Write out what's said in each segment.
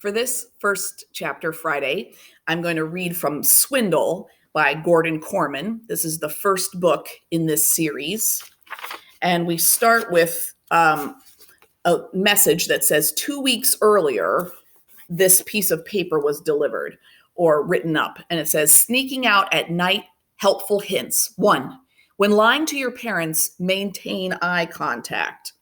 For this first chapter, Friday, I'm going to read from Swindle by Gordon Corman. This is the first book in this series. And we start with a message that says 2 weeks earlier, this piece of paper was delivered or written up. And it says, sneaking out at night, helpful hints. 1, when lying to your parents, maintain eye contact.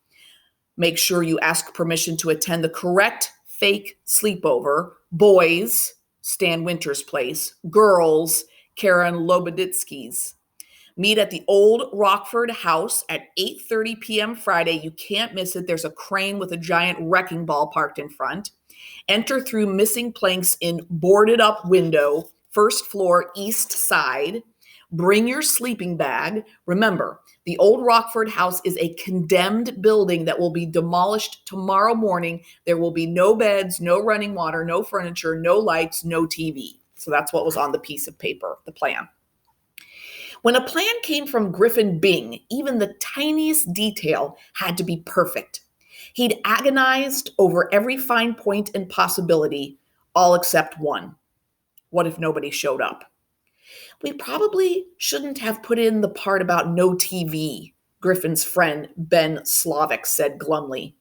Make sure you ask permission to attend the correct fake sleepover. Boys, Stan Winter's place. Girls, Karen Loboditsky's. Meet at the old Rockford house at 8:30 p.m. Friday. You can't miss it. There's a crane with a giant wrecking ball parked in front. Enter through missing planks in boarded up window, first floor, east side. Bring your sleeping bag. Remember, the old Rockford house is a condemned building that will be demolished tomorrow morning. There will be no beds, no running water, no furniture, no lights, no TV. So that's what was on the piece of paper, the plan. When a plan came from Griffin Bing, even the tiniest detail had to be perfect. He'd agonized over every fine point and possibility, all except one. What if nobody showed up? We probably shouldn't have put in the part about no TV, Griffin's friend Ben Slavic said glumly.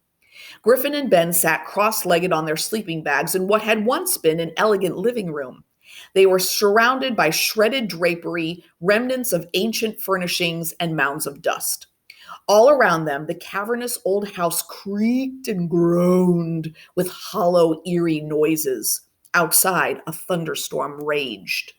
Griffin and Ben sat cross-legged on their sleeping bags in what had once been an elegant living room. They were surrounded by shredded drapery, remnants of ancient furnishings, and mounds of dust. All around them, the cavernous old house creaked and groaned with hollow, eerie noises. Outside, a thunderstorm raged.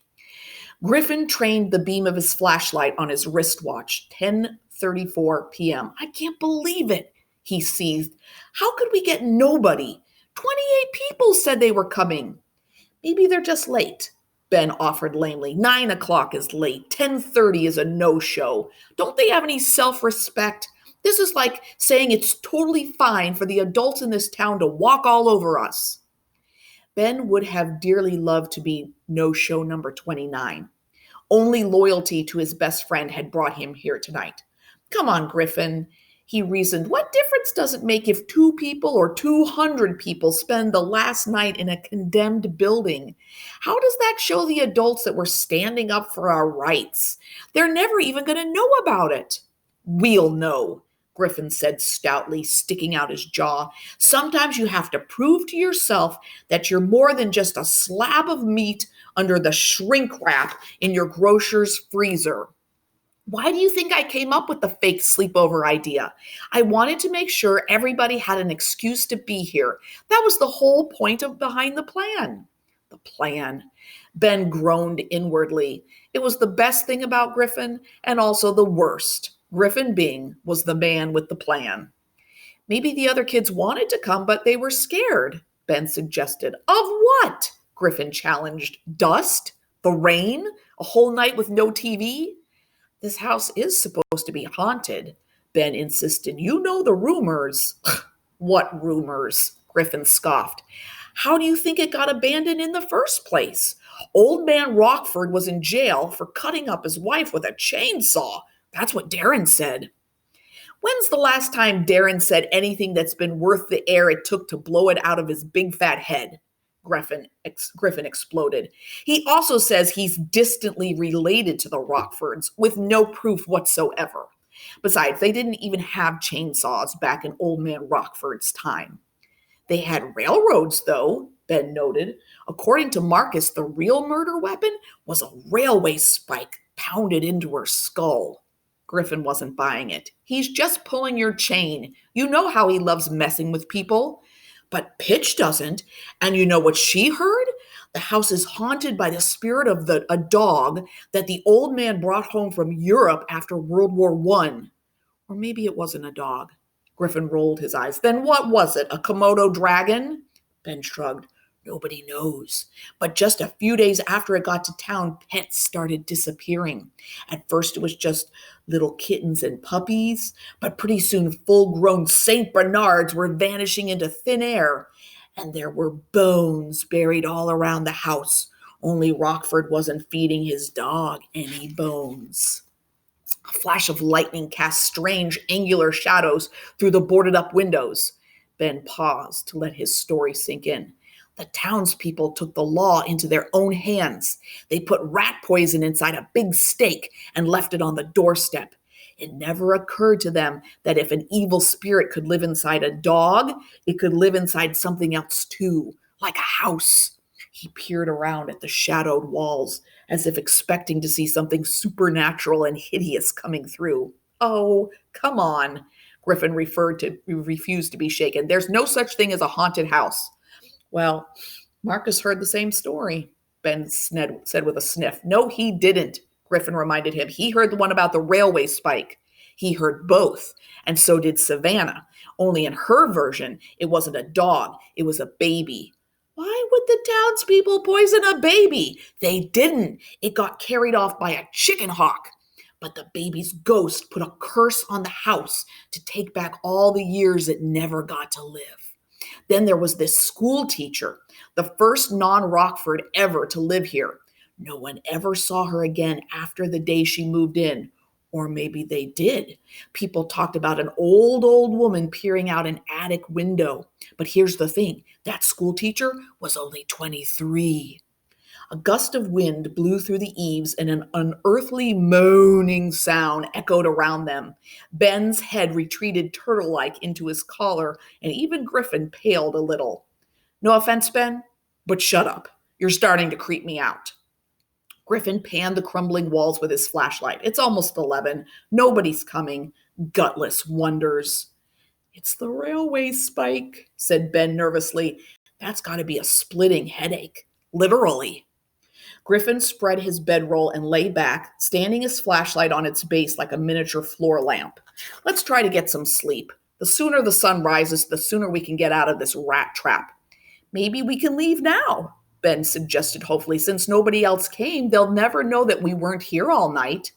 Griffin trained the beam of his flashlight on his wristwatch, 10:34 p.m. I can't believe it, he seethed. How could we get nobody? 28 people said they were coming. Maybe they're just late, Ben offered lamely. 9 o'clock is late. 10:30 is a no-show. Don't they have any self-respect? This is like saying it's totally fine for the adults in this town to walk all over us. Ben would have dearly loved to be no-show number 29. Only loyalty to his best friend had brought him here tonight. Come on, Griffin, he reasoned. What difference does it make if 2 people or 200 people spend the last night in a condemned building? How does that show the adults that we're standing up for our rights? They're never even going to know about it. We'll know, Griffin said stoutly, sticking out his jaw. Sometimes you have to prove to yourself that you're more than just a slab of meat under the shrink wrap in your grocer's freezer. Why do you think I came up with the fake sleepover idea? I wanted to make sure everybody had an excuse to be here. That was the whole point behind the plan. The plan. Ben groaned inwardly. It was the best thing about Griffin and also the worst. Griffin Bing was the man with the plan. Maybe the other kids wanted to come, but they were scared, Ben suggested. Of what? Griffin challenged. Dust? The rain? A whole night with no TV? This house is supposed to be haunted, Ben insisted. You know the rumors. What rumors? Griffin scoffed. How do you think it got abandoned in the first place? Old man Rockford was in jail for cutting up his wife with a chainsaw. That's what Darren said. When's the last time Darren said anything that's been worth the air it took to blow it out of his big fat head? Griffin exploded. He also says he's distantly related to the Rockfords with no proof whatsoever. Besides, they didn't even have chainsaws back in old man Rockford's time. They had railroads, though, Ben noted. According to Marcus, the real murder weapon was a railway spike pounded into her skull. Griffin wasn't buying it. He's just pulling your chain. You know how he loves messing with people. But Pitch doesn't. And you know what she heard? The house is haunted by the spirit of a dog that the old man brought home from Europe after World War I. Or maybe it wasn't a dog. Griffin rolled his eyes. Then what was it? A Komodo dragon? Ben shrugged. Nobody knows. But just a few days after it got to town, pets started disappearing. At first, it was just little kittens and puppies, but pretty soon full-grown St. Bernards were vanishing into thin air, and there were bones buried all around the house. Only Rockford wasn't feeding his dog any bones. A flash of lightning cast strange, angular shadows through the boarded-up windows. Ben paused to let his story sink in. The townspeople took the law into their own hands. They put rat poison inside a big steak and left it on the doorstep. It never occurred to them that if an evil spirit could live inside a dog, it could live inside something else too, like a house. He peered around at the shadowed walls as if expecting to see something supernatural and hideous coming through. Oh, come on, Griffin refused to be shaken. There's no such thing as a haunted house. Well, Marcus heard the same story, Ben said with a sniff. No, he didn't, Griffin reminded him. He heard the one about the railway spike. He heard both, and so did Savannah. Only in her version, it wasn't a dog, it was a baby. Why would the townspeople poison a baby? They didn't. It got carried off by a chicken hawk. But the baby's ghost put a curse on the house to take back all the years it never got to live. Then there was this school teacher, the first non-Rockford ever to live here. No one ever saw her again after the day she moved in. Or maybe they did. People talked about an old woman peering out an attic window. But here's the thing, that school teacher was only 23. A gust of wind blew through the eaves and an unearthly moaning sound echoed around them. Ben's head retreated turtle-like into his collar, and even Griffin paled a little. No offense, Ben, but shut up. You're starting to creep me out. Griffin panned the crumbling walls with his flashlight. It's almost 11. Nobody's coming. Gutless wonders. It's the railway spike, said Ben nervously. That's got to be a splitting headache. Literally. Griffin spread his bedroll and lay back, standing his flashlight on its base like a miniature floor lamp. Let's try to get some sleep. The sooner the sun rises, the sooner we can get out of this rat trap. Maybe we can leave now, Ben suggested hopefully. Since nobody else came, they'll never know that we weren't here all night.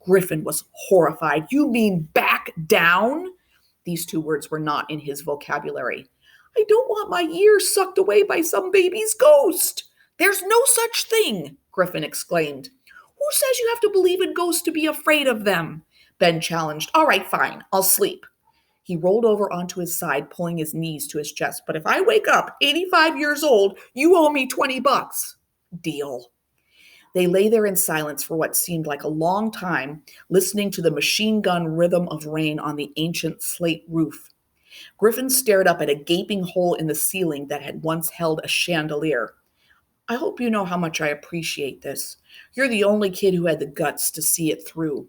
Griffin was horrified. You mean back down? These two words were not in his vocabulary. I don't want my ears sucked away by some baby's ghost. There's no such thing, Griffin exclaimed. Who says you have to believe in ghosts to be afraid of them? Ben challenged. All right, fine, I'll sleep. He rolled over onto his side, pulling his knees to his chest. But if I wake up 85 years old, you owe me $20. Deal. They lay there in silence for what seemed like a long time, listening to the machine gun rhythm of rain on the ancient slate roof. Griffin stared up at a gaping hole in the ceiling that had once held a chandelier. I hope you know how much I appreciate this. You're the only kid who had the guts to see it through.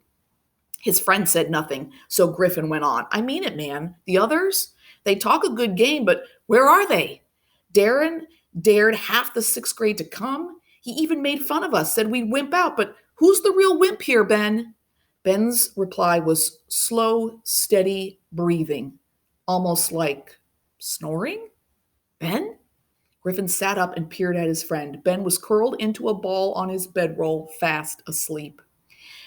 His friend said nothing, so Griffin went on. I mean it, man. The others? They talk a good game, but where are they? Darren dared half the 6th grade to come. He even made fun of us, said we'd wimp out, but who's the real wimp here, Ben? Ben's reply was slow, steady breathing, almost like snoring. Ben? Griffin sat up and peered at his friend. Ben was curled into a ball on his bedroll, fast asleep.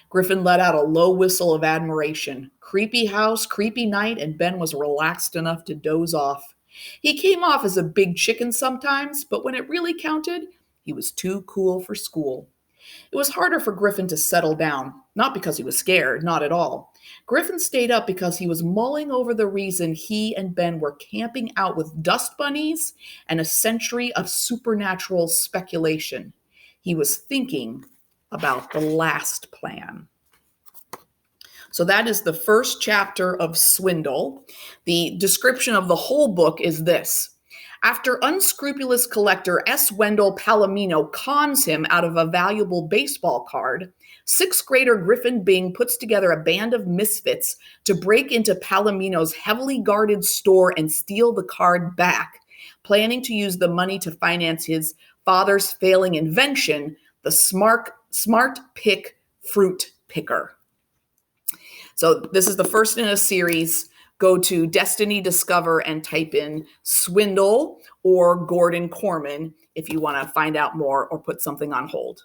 Griffin let out a low whistle of admiration. Creepy house, creepy night, and Ben was relaxed enough to doze off. He came off as a big chicken sometimes, but when it really counted, he was too cool for school. It was harder for Griffin to settle down, not because he was scared, not at all. Griffin stayed up because he was mulling over the reason he and Ben were camping out with dust bunnies and a century of supernatural speculation. He was thinking about the last plan. So that is the first chapter of Swindle. The description of the whole book is this. After unscrupulous collector S. Wendell Palomino cons him out of a valuable baseball card, 6th grader Griffin Bing puts together a band of misfits to break into Palomino's heavily guarded store and steal the card back, planning to use the money to finance his father's failing invention, the smart pick fruit picker. So this is the first in a series. Go to Destiny Discover and type in Swindle or Gordon Corman if you want to find out more or put something on hold.